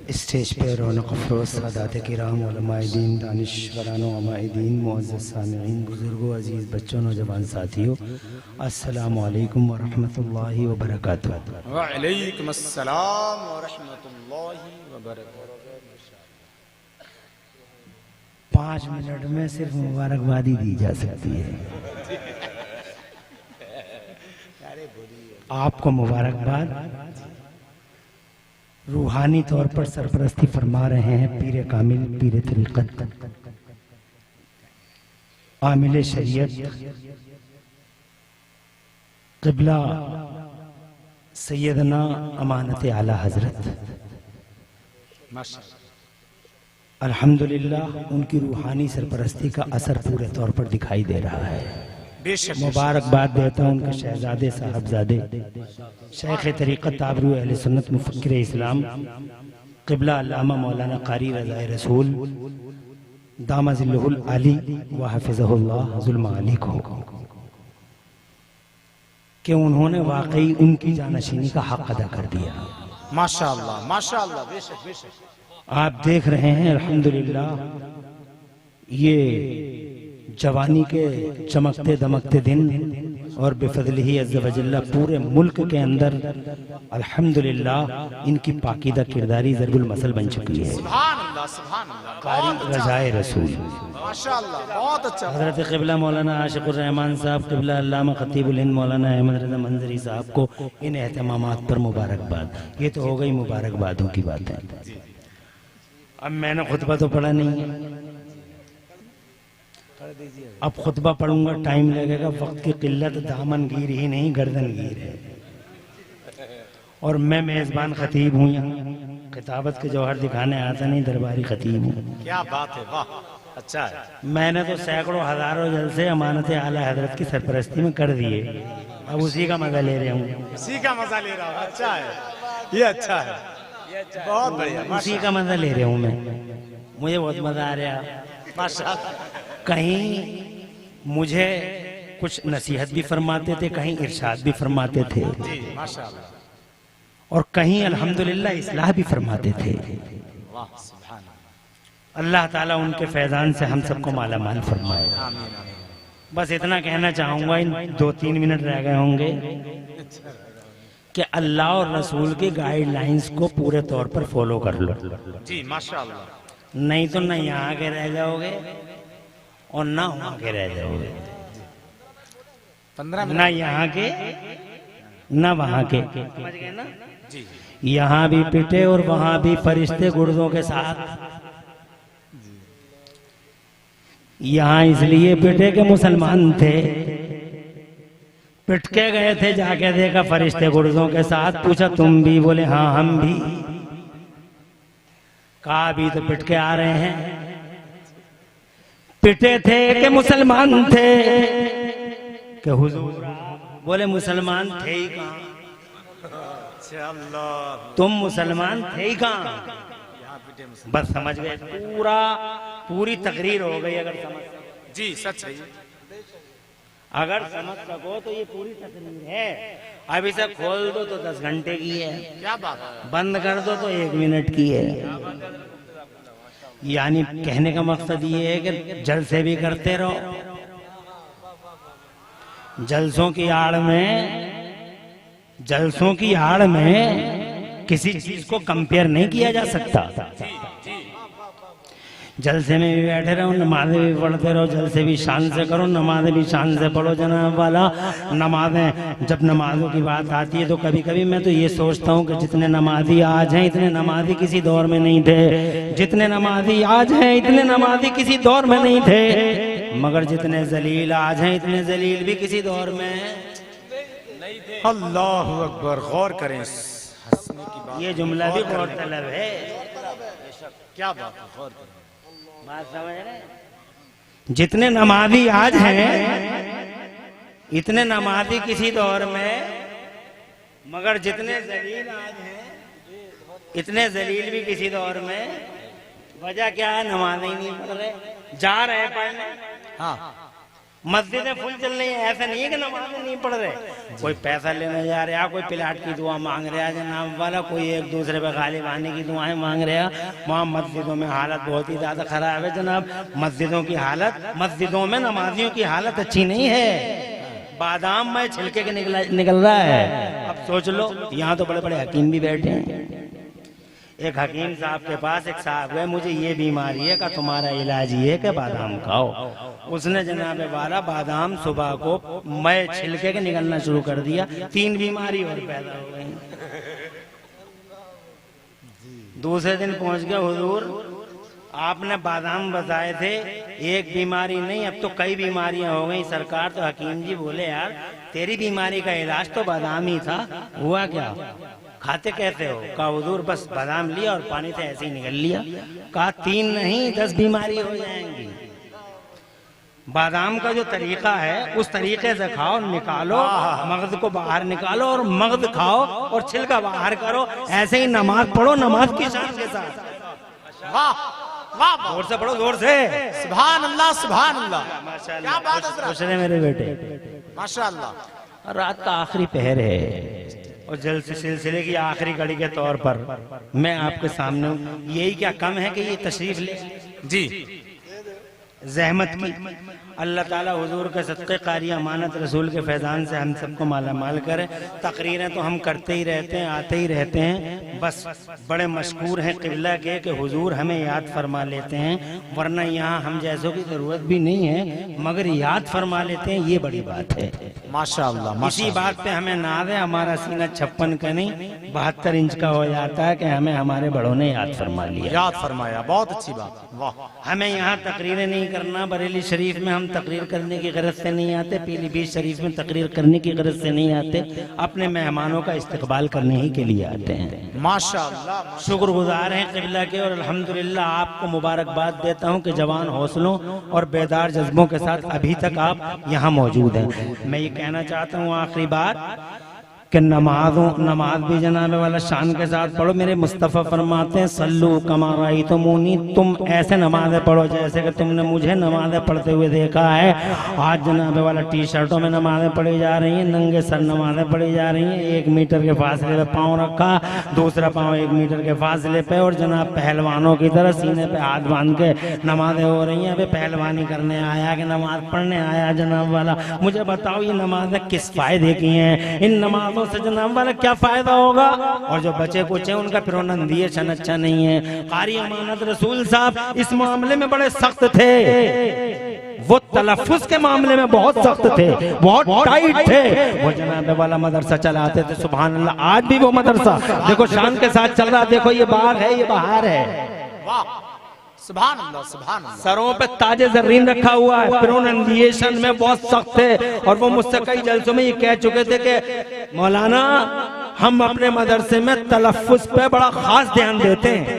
Stage पे रौनक अफरोज सादात किराम उलमाए दीन दानिशवरान अमायदीन मुअज़्ज़ज़ सामिईन बुज़ुर्गों अज़ीज़ बच्चों नौजवान साथियों अस्सलामु अलैकुम व रहमतुल्लाहि व बरकातुहू। व अलैकुम अस्सलाम व रहमतुल्लाहि व बरकातुहू। 5 मिनट में सिर्फ मुबारकबादी दी जा सकती है। आपको मुबारकबाद। रूहानी तौर पर सरपरस्ती फरमा रहे हैं पीर कामिल पीर तरीक़त आमिल शरीयत क़िबला सैयदना अमानत आला हजरत अल्हम्दुलिल्लाह उनकी रूहानी सरपरस्ती का असर पूरे तौर पर दिखाई दे रहा है। मुबारकबाद देता हूँ उनके शहजादे साहबजादे शेख तरीक़त आबरू अहले सुन्नत मुफक्किर इस्लाम क़िबला अल्लामा मौलाना क़ारी रज़ाए रसूल दामज़िल्लुहुल आली व हफ़िज़हुल्लाह ज़ुल माली को कि उन्होंने वाकई उनकी जानशीनी का हक अदा कर दिया। माशाअल्लाह माशाअल्लाह। बेशक बेशक। आप देख रहे हैं अल्हम्दुलिल्लाह ये जवानी के चमकते दमकते दिन और बेफज़लिही अज़्ज़ व जल्ला पूरे मुल्क के अंदर अल्हम्दुलिल्लाह इनकी पाकीदा किरदारी ज़रबुल मसल बन चुकी है। सुभान अल्लाह सुभान अल्लाह। क़ारी रज़ाए रसूल माशाअल्लाह बहुत अच्छा। हज़रत क़िबला मौलाना आशिक़ुर रहमान साहब क़िबला अल्लामा ख़तीबुल हिंद मौलाना अहमद रज़ा मंज़री साहब को इन एहतमामात पर मुबारकबाद। ये तो हो गई मुबारकबादों की बातें। अब मैंने खुतबा तो पढ़ा नहीं है, अब खुतबा पढ़ूंगा टाइम लगेगा। वक्त की किल्लत दामन गिर ही नहीं गर्दन गिर है। और मैं मेज़बान खतीब हूँ, यहाँ किताबत के जौहर दिखाने आता नहीं, दरबारी खतीब हूँ। क्या बात है, वाह अच्छा है। मैंने तो सैकड़ों हजारों जलसे अमानत आला हजरत की सरपरस्ती में कर दिए, अब उसी का मजा ले रहा हूँ। उसी का मजा ले रहा हूँ। अच्छा है, ये अच्छा है, बहुत बढ़िया। उसी का मजा ले रहा हूँ मैं, मुझे बहुत मजा आ रहा। माशाअल्लाह। कहीं मुझे कुछ नसीहत भी फरमाते थे, कहीं इरशाद भी फरमाते थे, माशाअल्लाह। और कहीं अल्हम्दुलिल्लाह इस्लाह भी फरमाते थे। वाह सुभान अल्लाह ताला उनके फैजान से हम सबको माला माल फरमाए। बस इतना कहना चाहूंगा, इन 2-3 मिनट रह गए होंगे, कि अल्लाह और रसूल की गाइडलाइंस को पूरे तौर पर फॉलो कर लो जी। माशाअल्लाह। नहीं तो न यहाँ के रह जाओगे और ना वहां के रह जाओगे। 15 ना यहाँ के ना वहां के, समझ गए ना जी। यहाँ भी पिटे और वहां भी फरिश्ते गुर्दों के साथ। यहाँ इसलिए पिटे के मुसलमान थे, पिट के गए थे, जाके देखा फरिश्ते गुर्दों के साथ। पूछा तुम भी? बोले हाँ हम भी। कहा अभी तो पिट के आ रहे हैं। पिटे थे कि मुसलमान थे? कि हुजूर बोले मुसलमान थे ही कहाँ, तुम मुसलमान थे ही कहाँ। बस समझ गए, पूरी तकरीर हो गई। अगर समझ जी सच है, अगर समझ सको तो ये पूरी तकरीर है। अब इसे खोल दो तो 10 घंटे की है, क्या बात है, बंद कर दो तो 1 मिनट की है। यानी कहने का मकसद ये है कि जलसे भी करते रहो, जलसों की आड़ में किसी चीज को कंपेयर नहीं किया जा सकता। जलसे में भी बैठे रहो, नमाजें भी पढ़ते रहो, जलसे भी शान से करो, नमाजें भी शान से पढ़ो। जनाब वाला नमाजें, जब नमाजों की बात आती है तो कभी कभी मैं तो ये सोचता हूँ कि जितने नमाजी आज हैं इतने नमाजी किसी दौर में नहीं थे। जितने नमाजी आज हैं इतने नमाजी किसी दौर में नहीं थे। मगर जितने जलील आज हैं इतने जलील भी किसी दौर में नहीं थे। अल्लाह अकबर। गौर करें, हंसने की बात, ये जुमला भी गौर तलब है। क्या बात है, गौर करें। बात समझ रहे? जितने नमाजी आज हैं इतने नमाजी किसी दौर में, मगर जितने जलील आज हैं इतने जलील भी किसी दौर में। वजह क्या है? नमाज ही नहीं पढ़ रहे, जा रहे पढ़ने। हाँ मस्जिदें फुल चल रही हैं, ऐसा नहीं है कि नमाजें नहीं पढ़ रहे। कोई पैसा लेने जा रहा, कोई प्लाट की दुआ मांग रहा जनाब वाला, कोई एक दूसरे पे गालिब आने की दुआएं मांग रहा। वहाँ मस्जिदों में हालत बहुत ही ज्यादा खराब है जनाब। मस्जिदों की हालत, मस्जिदों में नमाजियों की हालत अच्छी नहीं है। बादाम में छिलके के निकल रहा है। अब सोच लो, यहाँ तो बड़े बड़े हकीम भी बैठे हैं। एक हकीम साहब के पास एक साहब गए, मुझे ये बीमारी है का तुम्हारा इलाज ये है कि बादाम खाओ। उसने जनाब वाला बादाम सुबह को मैं छिलके के निकलना शुरू कर दिया, 3 बीमारी और पैदा हो गई। दूसरे दिन पहुंच गया, हुजूर आपने बादाम बताए थे, एक बीमारी नहीं अब तो कई बीमारियां हो गई सरकार। तो हकीम जी बोले यार तेरी बीमारी का इलाज तो बादाम ही था, हुआ क्या, खाते कैसे हो? कहा हुजूर बस बादाम लिया और पानी से ऐसे ही निकल लिया। कहा 3 नहीं 10 बीमारी हो जाएंगी। बादाम का जो तरीका है उस तरीके से खाओ, निकालो मगज को बाहर निकालो और मगज खाओ और छिलका बाहर करो। ऐसे ही नमाज पढ़ो, नमाज की शान के साथ। वाह वाह, जोर से पढ़ो, जोर से। सुभान अल्लाह सुभान अल्लाह, माशाअल्लाह। क्या बात है खुश रहे मेरे बेटे। माशाअल्लाह। रात का आखिरी पहर है और जल से सिलसिले की आखिरी कड़ी के तौर पर मैं आपके सामने हूँ। यही क्या कम है कि ये तशरीफ ले जी, जहमत की। अल्लाह ताला हुजूर के सदक़े कारी अमानत रसूल के फैज़ान से हम सबको माला माल करे। तकरीरें तो हम करते ही रहते हैं, आते ही रहते हैं, बस बड़े मशहूर हैं क़िबला के कि हुजूर हमें याद फरमा लेते हैं, वरना यहाँ हम जैसों की ज़रूरत भी नहीं है, मगर याद फरमा लेते हैं, ये बड़ी बात है। माशाअल्लाह। इसी बात पे हमें नाज़ है, हमारा सीना 56 का नहीं 72 इंच का हो जाता है कि हमें हमारे बड़ों ने याद फरमा लिया, याद फरमाया, बहुत अच्छी बात। वाह। हमें यहाँ तकरीरें नहीं करना, बरेली शरीफ में हम तकरीर करने की गरज से नहीं आते, पीलीभीत शरीफ में तकरीर करने की गरज से नहीं आते, अपने मेहमानों का इस्तकबाल करने ही के लिए आते हैं। माशाअल्लाह। शुक्रगुजार हैं क़िबला के और अल्हम्दुलिल्लाह आपको मुबारकबाद देता हूँ कि जवान हौसलों और बेदार जज्बों के साथ अभी तक आप यहाँ मौजूद हैं। मैं ये कहना चाहता हूँ आखिरी बात कि नमाज भी जनाब वाला शान के साथ पढ़ो। मेरे मुस्तफ़ा फरमाते हैं सल्लू कमा रअयतमूनी, तुम ऐसे नमाज़ें पढ़ो जैसे कि तुमने मुझे नमाज़ें पढ़ते हुए देखा है। आज जनाब वाला टी शर्टों में नमाज़ें पढ़ी जा रही हैं, नंगे सर नमाज़ें पढ़ी जा रही हैं, 1 मीटर के फासले पे पाँव रखा, दूसरा पाँव 1 मीटर के फासले पे, और जनाब पहलवानों की तरह सीने पे हाथ बांध के नमाज़ें हो रही हैं। अभी पहलवानी करने आया कि नमाज पढ़ने आया जनाब वाला? मुझे बताओ ये नमाज़ें किस फ़ायदे की हैं? इन नमाज से जनाब वाला क्या फायदा होगा? और जो बचे कुछ हैं उनका प्रोनंसिएशन अच्छा नहीं है। कारी अमानत रसूल साहब इस मामले में बड़े सख्त थे, वो तलफ्फुज के मामले में बहुत सख्त थे, बहुत टाइट थे। वो जनाब वाला मदरसा चलाते थे, सुभान अल्लाह। आज भी वो मदरसा देखो शान के साथ चल रहा। देखो ये बाग है, ये बाहर है। वाह सुभान अल्लाह सुभान अल्लाह। सरों पे ताजे जर्रीन रखा हुआ है, प्रोनंसिएशन में बहुत सख्त थे। और वो मुझसे कई जलसों में ये कह चुके थे कि मौलाना हम अपने मदरसे में तलफ्फुज पे बड़ा खास ध्यान देते हैं।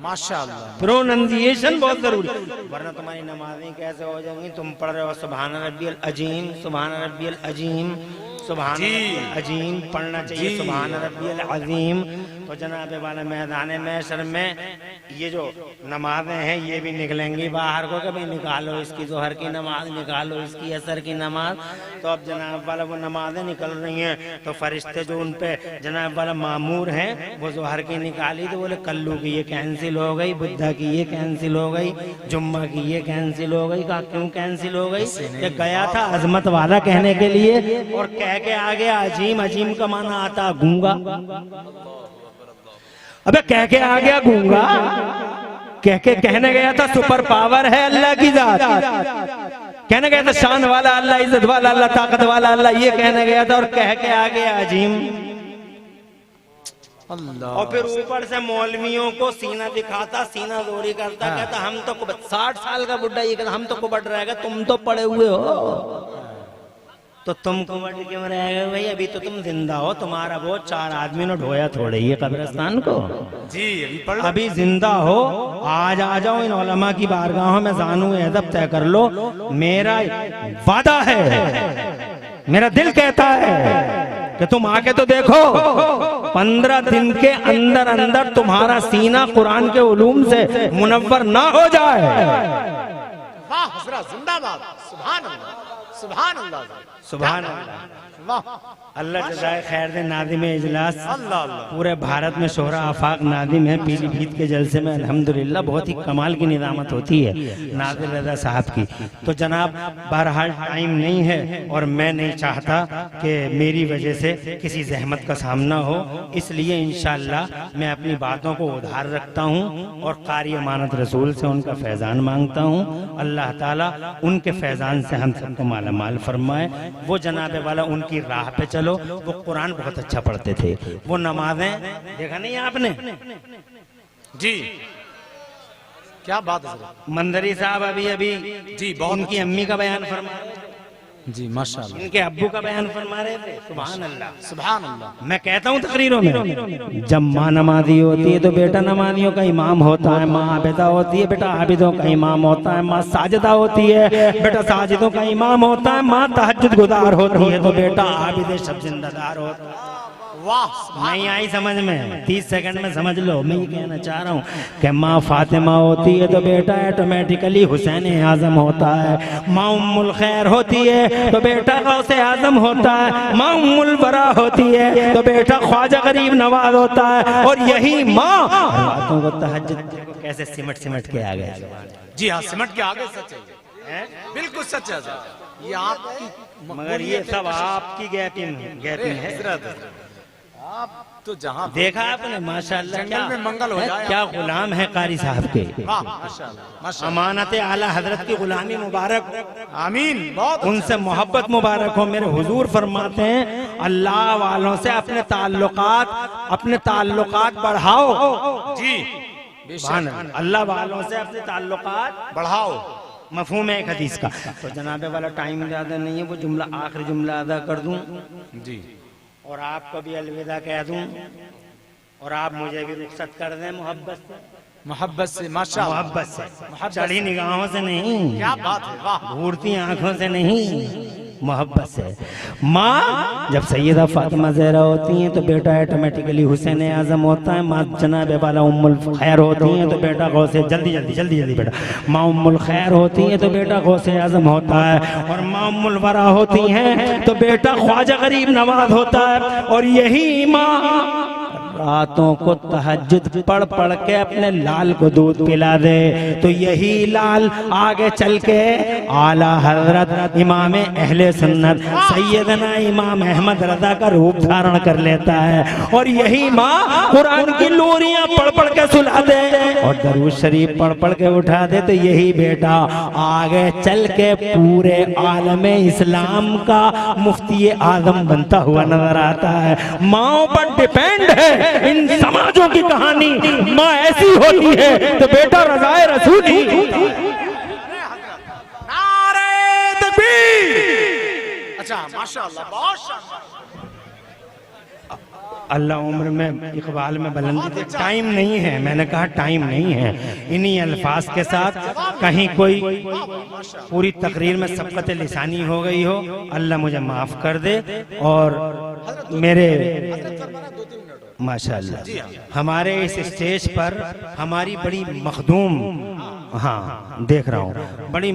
माशाअल्लाह। प्रोनंसिएशन बहुत जरूरी, वरना तुम्हारी नमाजें कैसे हो जाएंगी? तुम पढ़ रहे हो सुभान रब्बियल अजीम, सुभान रब्बियल अजीम, सुभान रब्बियल अजीम पढ़ना चाहिए, सुभान रब्बियल अजीम। तो जनाब वाला मैदान महशर में ये जो नमाजें हैं ये भी निकलेंगी बाहर को, कभी निकालो इसकी जोहर की नमाज, निकालो इसकी असर की नमाज। तो अब जनाब वाला वो नमाजें निकल रही हैं, तो फरिश्ते जो उन पे जनाब वाला मामूर हैं वो जोहर की निकाली तो बोले कल्लू की ये कैंसिल हो गई, बुद्धा की ये कैंसिल हो गई, जुम्मा की ये कैंसिल हो गई। कहा क्यों कैंसिल हो गई? ये गया था अजमत वाला कहने के लिए और कह के आ गया अजीम। अजीम का माना आता गूंगा। अबे कह के आ गया गूंगा, कह के कहने गया था सुपर पावर है अल्लाह की जात, कहने गया था शान वाला अल्लाह, इज्जत वाला अल्लाह, ताकत वाला अल्लाह, ये कहने गया था और कह के आ गया अजीम। और फिर ऊपर से मौलवियों को सीना दिखाता, सीना जोरी करता, कहता हम तो 60 साल का बुढ़ा ये कहता हम तो कुबड़ रहेगा, तुम तो पड़े हुए हो। तो तुम कुबड़ क्यों रहेगा भाई? अभी तो तुम जिंदा हो, तुम्हारा वो 4 आदमी ने ढोया थोड़े ये कब्रिस्तान को जी। अभी जिंदा हो, आज आ जाओ इन उलमा की बारगाहों में, जानू अदब तय कर लो। मेरा वादा है, मेरा दिल कहता है कि तुम आके तो देखो, 15 दिन के अंदर अंदर तुम्हारा सीना कुरान के उलूम से मुनव्वर ना हो जाए वाह हजरत जिंदाबाद, सुभान अल्लाह, सुभान अल्लाह, सुभान अल्लाह। वाह अल्लाह जज़ाए खैर दे। नादिम इजलास अल्लाह अल्लाह। पूरे भारत में शोहरा आफाक नादिम है। पीलीभीत के जलसे में अल्हम्दुलिल्लाह बहुत ही कमाल की निज़ामत होती है नादिर रज़ा साहब की। तो जनाब बहरहाल टाइम नहीं है और मैं नहीं चाहता कि मेरी वजह से किसी जहमत का सामना हो, इसलिए इंशाअल्लाह मैं अपनी बातों को उधार रखता हूँ और कारी अमानत रसूल से उनका फैज़ान मांगता हूँ। अल्लाह ताला उनके फैज़ान से हम सबको माला माल फरमाए। वो जनाबे वाला उनकी राह पे चलो। वो कुरान बहुत अच्छा पढ़ते थे, वो नमाजें देखा नहीं आपने जी, क्या बात है हजरत। मंदरी साहब अभी अभी जी बहुत उनकी अम्मी का बयान फरमा रहे थे, जी माशाल्लाह, इनके अब्बू का बयान फरमा रहे थे। सुभान अल्लाह, सुभान अल्लाह। मैं कहता हूँ तकरीरों में, जब माँ नमाजी होती है तो बेटा नमाजियों का इमाम होता है, माँ आबिदा होती है बेटा आबिदों का इमाम होता है, माँ साजिदा होती है बेटा साजिदों का इमाम होता है, माँ तहज्जुद गुजार होती है तो बेटा आबिद शब जिंदादार होता है। वाह नहीं आई समझ में, 30 सेकंड में समझ लो। मैं ये कहना चाह रहा हूँ कि माँ फातिमा होती है तो बेटा ऑटोमेटिकली हुसैन आजम होता है, माँ उम्मुल खैर होती है तो बेटा गौसे आजम होता है, माँ उम्मुल बरा होती है तो बेटा ख्वाजा गरीब नवाज होता है। और यही माँ रातों को तहज्जुद को कैसे सिमट सिमट के आ गए। जी हाँ, सिमट के आगे सच है, बिल्कुल सच है हजरत। ये आपकी मगर ये सब आपकी गैपिंग है हजरत। आप तो जहाँ देखा आपने माशाल्लाह, जंगल में मंगल हो जाए। क्या गुलाम है कारी साहब के। वाह माशाल्लाह, माशाल्लाह। अमानत आला हजरत की गुलामी मुबारक, आमीन। बहुत उनसे मोहब्बत मुबारक हो। मेरे हुजूर फरमाते हैं अल्लाह वालों से अपने ताल्लुकात बढ़ाओ। जी सुभान अल्लाह। अल्लाह वालों से अपने ताल्लुकात बढ़ाओ। मफहूम है एक हदीस का। तो जनाबे वाला टाइम ज्यादा नहीं है, वो जुमला आखिरी जुमला अदा कर दूं जी, और आपको भी अलविदा कह दूं और आप मुझे भी रुखसत कर दें मोहब्बत से माशाल्लाह, मोहब्बत से, चढ़ी निगाहों से नहीं, क्या बात है, वाह। घूरती आंखों से नहीं, मोहब्बत से। माँ जब सैयदा फातिमा ज़हरा होती हैं तो बेटा ऑटोमेटिकली हुसैन आजम होता है, माँ जनाबे वाला उम्मुल खैर होती हैं तो बेटा गौसे जल्दी बेटा, माँ उम्मुल खैर होती हैं तो बेटा गौसे आजम होता है, और माँ उम्मुल वरा होती हैं तो बेटा ख्वाजा गरीब नवाज होता है। और यही माँ रातों को तहज्जुद पढ़ पढ़ के अपने लाल को दूध पिला दे तो यही लाल आगे चल के आला हजरत इमाम अहले सुन्नत सैयदना इमाम अहमद रजा का रूप धारण कर लेता है। और यही माँ कुरान की लोरियां पढ़ पढ़ के सुला दे और दरूद शरीफ पढ़ पढ़ के उठा दे तो यही बेटा आगे चल के पूरे आलम इस्लाम का मुफ्ती आजम बनता हुआ नजर आता है। माओ पर डिपेंड है इन समाजों की कहानी। माँ ऐसी होती है तो बेटा रज़ाए रसूल ही होता है। नारे तकबीर। अच्छा माशाल्लाह, बहुत शानदार। अल्लाह उम्र में इकबाल में बुलंदी दे। टाइम नहीं है, मैंने कहा टाइम नहीं है। इन्हीं अल्फाज के साथ कहीं कोई पूरी तकरीर में सबकत लिसानी हो गई हो, अल्लाह मुझे माफ कर दे। और मेरे माशाल्लाह हमारे इस स्टेज पर हमारी बड़ी मखदूम, हाँ देख रहा हूँ, बड़ी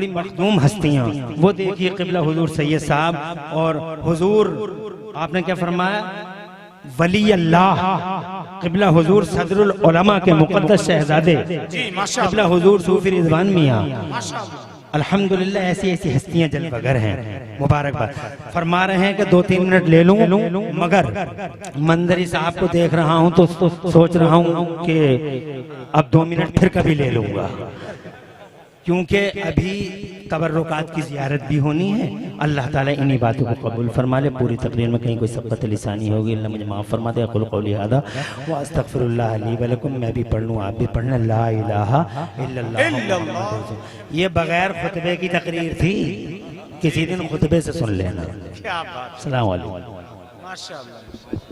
मखदूम हस्तियाँ, वो देखिए क़िबला हुजूर सैयद साहब और हुजूर आपने क्या फरमाया, वली अल्लाह क़िबला हुजूर सदरुल उलमा के मुक़द्दस शहज़ादे क़िबला हुजूर सूफी रिज़वान मियाँ अल्हम्दुलिल्लाह। ऐसी ऐसी हस्तियाँ जलवागर हैं, मुबारकबाद। फरमा रहे हैं कि 2-3 मिनट ले लूं, मगर मंदरी साहब को देख रहा हूं तो सोच रहा हूं कि अब 2 मिनट फिर कभी ले लूंगा, क्योंकि अभी तबर्रुकात की ज़ियारत भी होनी है। अल्लाह ताला इन्हीं बातों को कबूल फरमा ले। पूरी तकरीर में कहीं कोई सबकत लिसानी होगी, अल्लाह मुझे माफ़ फरमा दे। अक़ूलु क़ौली हाज़ा व अस्तग़फ़िरुल्लाह ली व लकुम। मैं भी पढ़ लूँ, आप भी पढ़ना, ला इलाहा इल्लल्लाह। ये बगैर खुतबे की तकरीर थी, किसी दिन खुतबे से सुन लेना। क्या बात, अस्सलाम वालेकुम। माशाल्लाह।